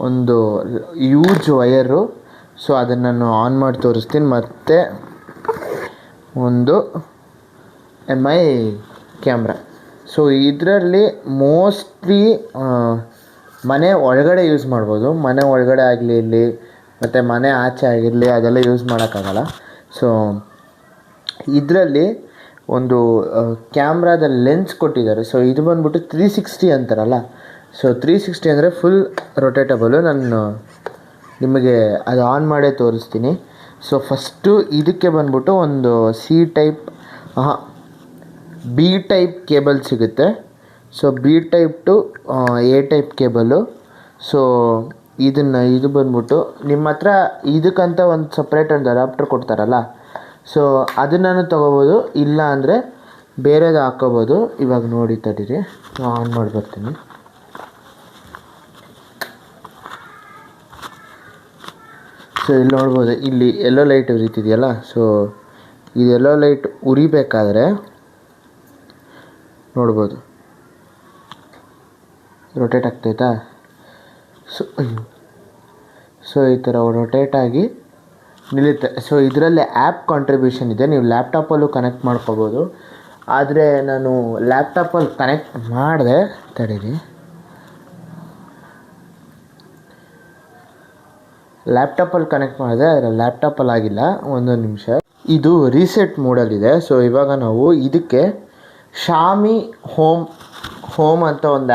ಒಂದು use wire. So ಅದನ್ನು ನಾನು ಆನ್ ಮಾಡಿ ತೋರಿಸ್ತೀನಿ. ಮತ್ತು ಒಂದು MI ಕ್ಯಾಮ್ರಾ. ಸೊ ಇದರಲ್ಲಿ ಮೋಸ್ಟ್ಲಿ ಮನೆ ಒಳಗಡೆ ಯೂಸ್ ಮಾಡ್ಬೋದು. ಮನೆ ಒಳಗಡೆ ಆಗಲಿ ಇಲ್ಲಿ ಮತ್ತು ಮನೆ ಆಚೆ ಆಗಿರಲಿ ಅದೆಲ್ಲ ಯೂಸ್ ಮಾಡೋಕ್ಕಾಗಲ್ಲ. ಸೊ ಇದರಲ್ಲಿ ಒಂದು ಕ್ಯಾಮ್ರಾದ ಲೆನ್ಸ್ ಕೊಟ್ಟಿದ್ದಾರೆ. ಸೊ ಇದು ಬಂದ್ಬಿಟ್ಟು 360 ಅಂತಾರಲ್ಲ. ಸೊ 360 ಅಂದರೆ ಫುಲ್ ರೊಟೇಟಬಲು. ನಾನು ನಿಮಗೆ ಅದು ಆನ್ ಮಾಡೇ ತೋರಿಸ್ತೀನಿ. ಸೊ ಫಸ್ಟು ಇದಕ್ಕೆ ಬಂದ್ಬಿಟ್ಟು ಒಂದು B ಟೈಪ್ ಕೇಬಲ್ ಸಿಗುತ್ತೆ. So B type two A type cable. So ಇದು ಬಂದ್ಬಿಟ್ಟು ನಿಮ್ಮ ಹತ್ರ ಇದಕ್ಕಂತ ಒಂದು ಸಪ್ರೇಟ್ ಒಂದು ಅಡಾಪ್ಟರ್ ಕೊಡ್ತಾರಲ್ಲ. ಸೊ ಅದನ್ನು ತೊಗೋಬೋದು, ಇಲ್ಲ ಅಂದರೆ ಬೇರೆದು ಹಾಕ್ಕೋಬೋದು. ಇವಾಗ ನೋಡಿ ತಡೀರಿ, ಆನ್ ಮಾಡಿ ಬರ್ತೀನಿ. ಸೊ ಇಲ್ಲಿ ನೋಡ್ಬೋದು, ಇಲ್ಲಿ ಎಲ್ಲೋ ಲೈಟ್ ಉರಿತಿದೆಯಲ್ಲ. ಸೊ ಇದು ಎಲ್ಲೋ ಲೈಟ್ ಉರಿಬೇಕಾದ್ರೆ ನೋಡ್ಬೋದು ರೊಟೇಟ್ ಆಗ್ತೈತಾ. ಸೊ ಈ ಥರ ರೊಟೇಟ್ ಆಗಿ ನಿಲ್ಲುತ್ತೆ. ಸೊ ಇದರಲ್ಲಿ ಆ್ಯಪ್ ಕಾಂಟ್ರಿಬ್ಯೂಷನ್ ಇದೆ, ನೀವು ಲ್ಯಾಪ್ಟಾಪಲ್ಲೂ ಕನೆಕ್ಟ್ ಮಾಡ್ಕೋಬೋದು. ಆದರೆ ನಾನು ಲ್ಯಾಪ್ಟಾಪಲ್ಲಿ ಕನೆಕ್ಟ್ ಮಾಡಿದೆ, ತಡೀರಿ. ಲ್ಯಾಪ್ಟಾಪಲ್ಲಿ ಕನೆಕ್ಟ್ ಮಾಡಿದೆ, ಆದರೆ ಲ್ಯಾಪ್ಟಾಪಲ್ಲಿ ಆಗಿಲ್ಲ. ಒಂದೊಂದು ನಿಮಿಷ. ಇದು ರೀಸೆಟ್ ಮೋಡಲ್ಲಿದೆ. ಸೊ ಇವಾಗ ನಾವು ಇದಕ್ಕೆ ಶಾಮಿ ಹೋಮ್ ಅಂತ ಒಂದು